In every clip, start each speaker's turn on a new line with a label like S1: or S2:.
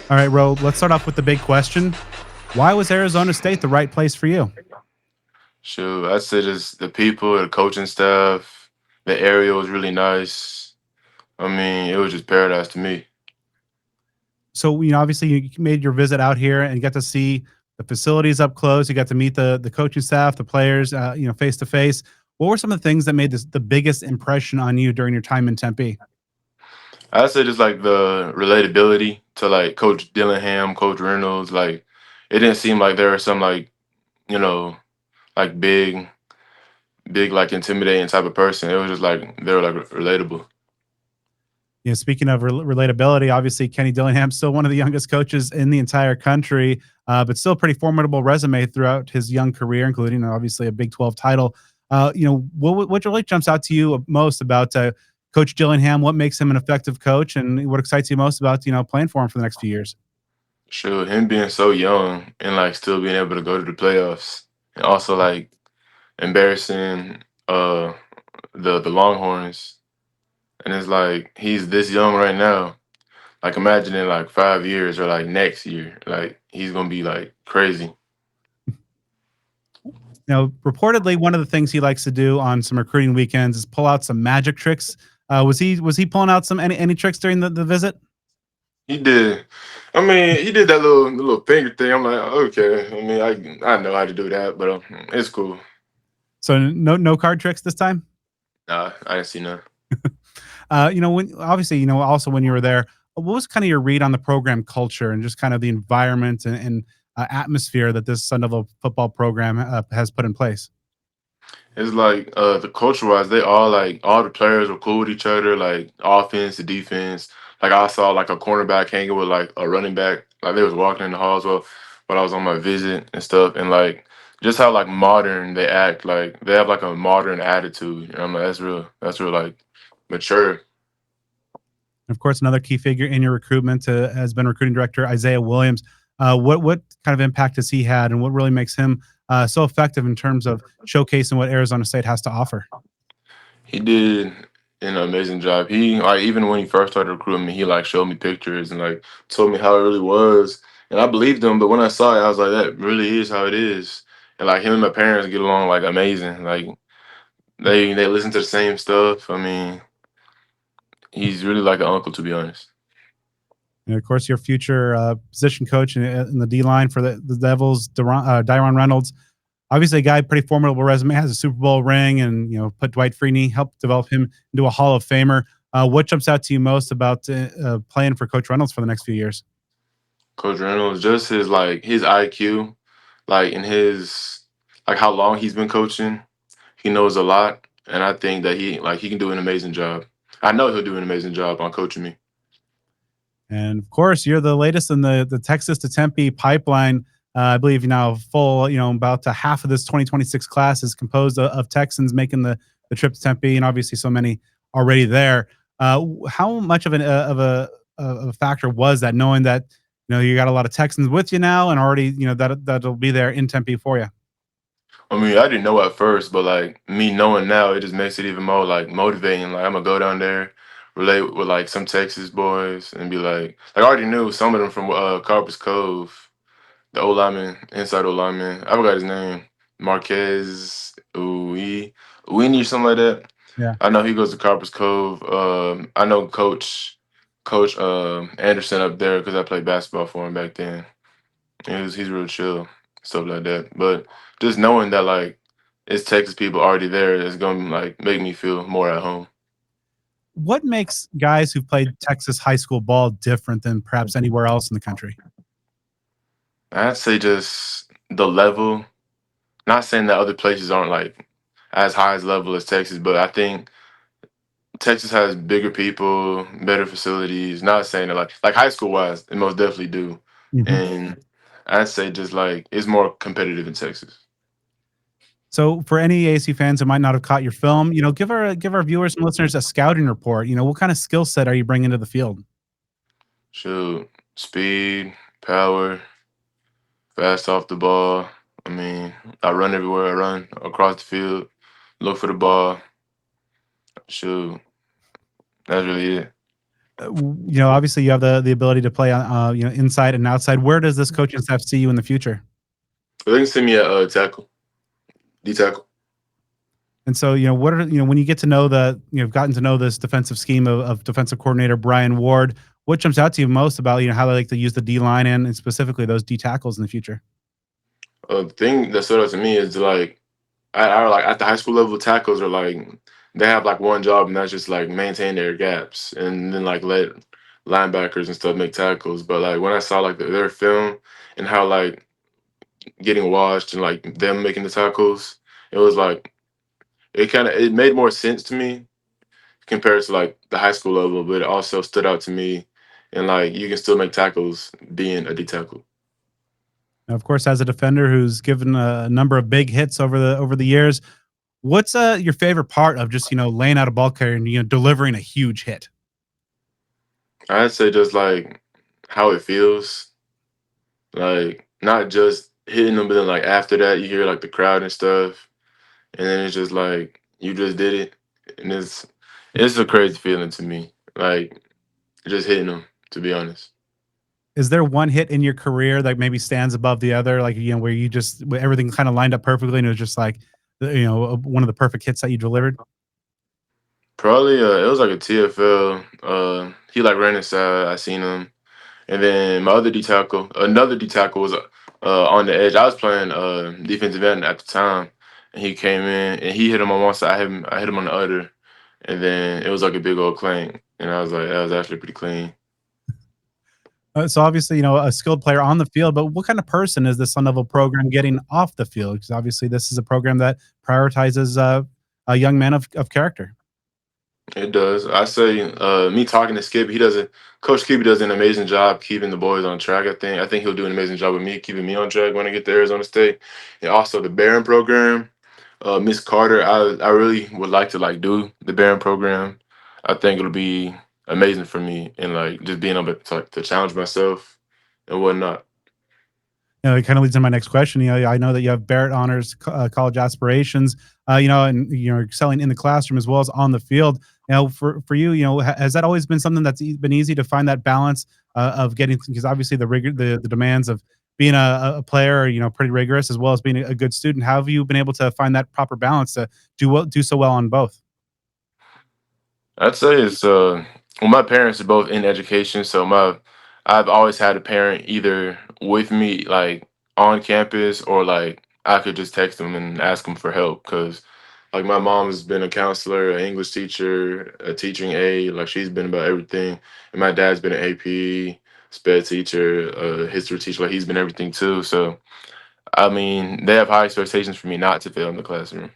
S1: All right, Ro, let's start off with the big question. Why was Arizona State the right place for you?
S2: Shoot, I say just the people, the coaching staff, the area was really nice. I mean, it was just paradise to me.
S1: So, obviously you made your visit out here and got to see the facilities up close. You got to meet the coaching staff, the players, face to face. What were some of the things that made the biggest impression on you during your time in Tempe?
S2: I say just like the relatability to like Coach Dillingham, Coach Reynolds. Like, it didn't seem like there was some like you know like big like intimidating type of person. It was just like they were like relatable.
S1: Speaking of relatability, obviously Kenny Dillingham still one of the youngest coaches in the entire country, but still a pretty formidable resume throughout his young career, including obviously a Big 12 title. What really jumps out to you most about Coach Dillingham? What makes him an effective coach, and what excites you most about playing for him for the next few years?
S2: Sure, him being so young and like still being able to go to the playoffs, and also like embarrassing the Longhorns. And it's like he's this young right now. Like imagine in like 5 years or like next year, like he's gonna be like crazy.
S1: Now, reportedly, one of the things he likes to do on some recruiting weekends is pull out some magic tricks. Was he pulling out some any tricks during the visit?
S2: He did. I mean, he did that little finger thing. I'm like, okay. I mean, I know how to do that, but it's cool.
S1: So no card tricks this time.
S2: Nah, I didn't see none.
S1: When obviously, also when you were there, what was kind of your read on the program culture and just kind of the environment and atmosphere that this Sun Devil football program has put in place?
S2: It's like the culture wise, they all like all the players were cool with each other, like offense, the defense. Like I saw like a cornerback hanging with like a running back. Like they was walking in the halls while I was on my visit and stuff. And like just how like modern they act, like they have like a modern attitude. And I'm like, that's real like mature.
S1: Of course, another key figure in your recruitment has been recruiting director Isaiah Williams. What kind of impact has he had, and what really makes him so effective in terms of showcasing what Arizona State has to offer?
S2: He did an amazing job. He like even when he first started recruiting me, he like showed me pictures and like told me how it really was. And I believed him, but when I saw it, I was like, that really is how it is. And like him and my parents get along like amazing. Like they listen to the same stuff. I mean, he's really like an uncle to be honest.
S1: And of course, your future position coach in the D line for the Devils, Diron Reynolds. Obviously, a guy pretty formidable resume, has a Super Bowl ring, and put Dwight Freeney, helped develop him into a Hall of Famer. What jumps out to you most about playing for Coach Reynolds for the next few years?
S2: Coach Reynolds, just his IQ, like in his like how long he's been coaching, he knows a lot. And I think that he can do an amazing job. I know he'll do an amazing job on coaching me.
S1: And of course, you're the latest in the Texas-to-Tempe Pipeline. I believe now full, about half of this 2026 class is composed of Texans making the trip to Tempe, and obviously so many already there. How much of a factor was that, knowing that you got a lot of Texans with you now, and already that'll be there in Tempe for you?
S2: I mean, I didn't know at first, but like me knowing now, it just makes it even more like motivating. Like I'm gonna go down there, relate with like some Texas boys, and be like I already knew some of them from Carpus Cove, the old lineman, inside old lineman. I forgot his name, Marquez Uini or something like that.
S1: Yeah.
S2: I know he goes to Carpus Cove. I know Coach Anderson up there because I played basketball for him back then. He's real chill, stuff like that. But just knowing that like it's Texas people already there is gonna like make me feel more at home.
S1: What makes guys who've played Texas high school ball different than perhaps anywhere else in the country?
S2: I'd say just the level. Not saying that other places aren't like as high as level as Texas, but I think Texas has bigger people, better facilities. Not saying that like high school wise, it most definitely do.
S1: Mhm.
S2: And I'd say just like it's more competitive in Texas.
S1: So, for any ASU fans who might not have caught your film, give our viewers and listeners a scouting report. What kind of skill set are you bringing to the field?
S2: Shoot, speed, power, fast off the ball. I mean, I run everywhere. I run across the field, look for the ball. Shoot, that's really it.
S1: Obviously you have the ability to play on, inside and outside. Where does this coaching staff see you in the future?
S2: They can send me a tackle, D tackle.
S1: And so, what are when you get to know you've gotten to know this defensive scheme of defensive coordinator Brian Ward, what jumps out to you most about how they like to use the D line and specifically those D tackles in the future?
S2: The thing that stood out to me is like like at the high school level, tackles are like they have like one job, and that's just like maintain their gaps, and then like let linebackers and stuff make tackles. But like when I saw like their film and how like getting washed and like them making the tackles, it was like it made more sense to me compared to like the high school level, but it also stood out to me, and like you can still make tackles being a D tackle.
S1: Now, of course, as a defender who's given a number of big hits over the years, what's your favorite part of just laying out a ball carrier and delivering a huge hit?
S2: I'd say just like how it feels, like not just hitting them, but then like after that you hear like the crowd and stuff, and then it's just like you just did it, and it's a crazy feeling to me, like just hitting them. To be honest,
S1: Is there one hit in your career that maybe stands above the other, like where you just where everything kind of lined up perfectly and it was just like one of the perfect hits that you delivered?
S2: probably it was like a TFL. He like ran inside. I seen him. And then my other D tackle, another D tackle was on the edge. I was playing defensive end at the time, and he came in and he hit him on one side. I hit him on the other, and then it was like a big old clang. And I was like, that was actually pretty clean.
S1: So obviously, a skilled player on the field, but what kind of person is this Sun Devil program getting off the field? Because obviously, this is a program that prioritizes a young man of character.
S2: It does. I say, me talking to Skip, Coach Skip does an amazing job keeping the boys on track. I think he'll do an amazing job with me, keeping me on track when I get to Arizona State. And also the Barron program, Miss Carter, I really would like to like do the Barron program. I think it'll be amazing for me and like just being able to challenge myself and whatnot.
S1: It kind of leads to my next question. I know that you have Barrett honors college aspirations, and excelling in the classroom as well as on the field. For you, has that always been something that's been easy to find that balance of getting, because obviously the demands of being a player are pretty rigorous as well as being a good student. How have you been able to find that proper balance to do so well on both?
S2: I'd say it's well, my parents are both in education, so my I've always had a parent either with me like on campus or like I could just text them and ask them for help because like my mom has been a counselor, an English teacher, a teaching aide, like she's been about everything, and my dad's been an AP, sped teacher, a history teacher, like he's been everything too. So I mean, they have high expectations for me not to fail in the classroom.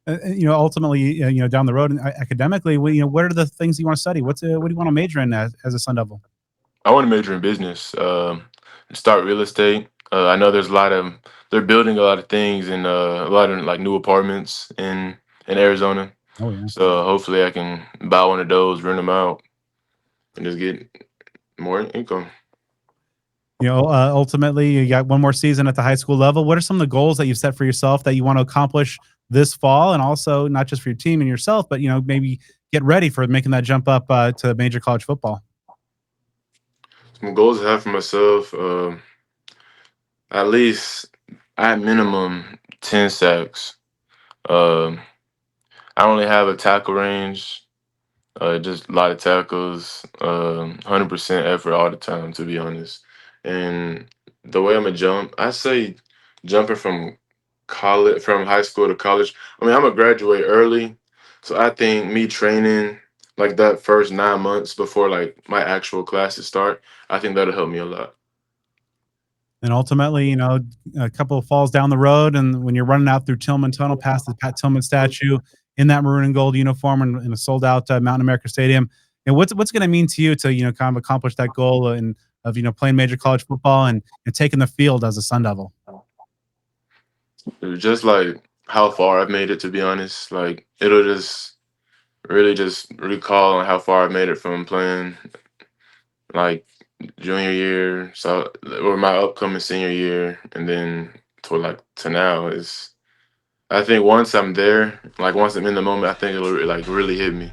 S1: Ultimately, down the road and academically, what are the things you want to study? What do you want to major in as a Sun Devil?
S2: I want to major in business, start real estate. I know there's a lot of they're building a lot of things and a lot of like new apartments in Arizona.
S1: Oh yeah.
S2: So hopefully I can buy one of those, rent them out, and just get more income.
S1: Ultimately, you got one more season at the high school level. What are some of the goals that you've set for yourself that you want to accomplish this fall, and also not just for your team and yourself, but maybe get ready for making that jump up to major college football?
S2: Some goals I have for myself, at least at minimum 10 sacks. Um, I only have a tackle range. Just a lot of tackles, 100% effort all the time, to be honest. And the way I'm a jump, I say jumping from college, from high school to college. I mean, I'm gonna graduate early, so I think me training like that first 9 months before like my actual classes start, I think that'll help me a lot.
S1: And ultimately, a couple of falls down the road, and when you're running out through Tillman Tunnel past the Pat Tillman statue in that maroon and gold uniform in a sold out Mountain America Stadium, and what's going to mean to you to kind of accomplish that goal and of playing major college football and taking the field as a Sun Devil?
S2: It was just like how far I've made it, to be honest. Like it'll just really just recall on how far I've made it from playing like junior year, so or my upcoming senior year, and then to now is. I think once I'm there, like once I'm in the moment, I think it'll like really hit me.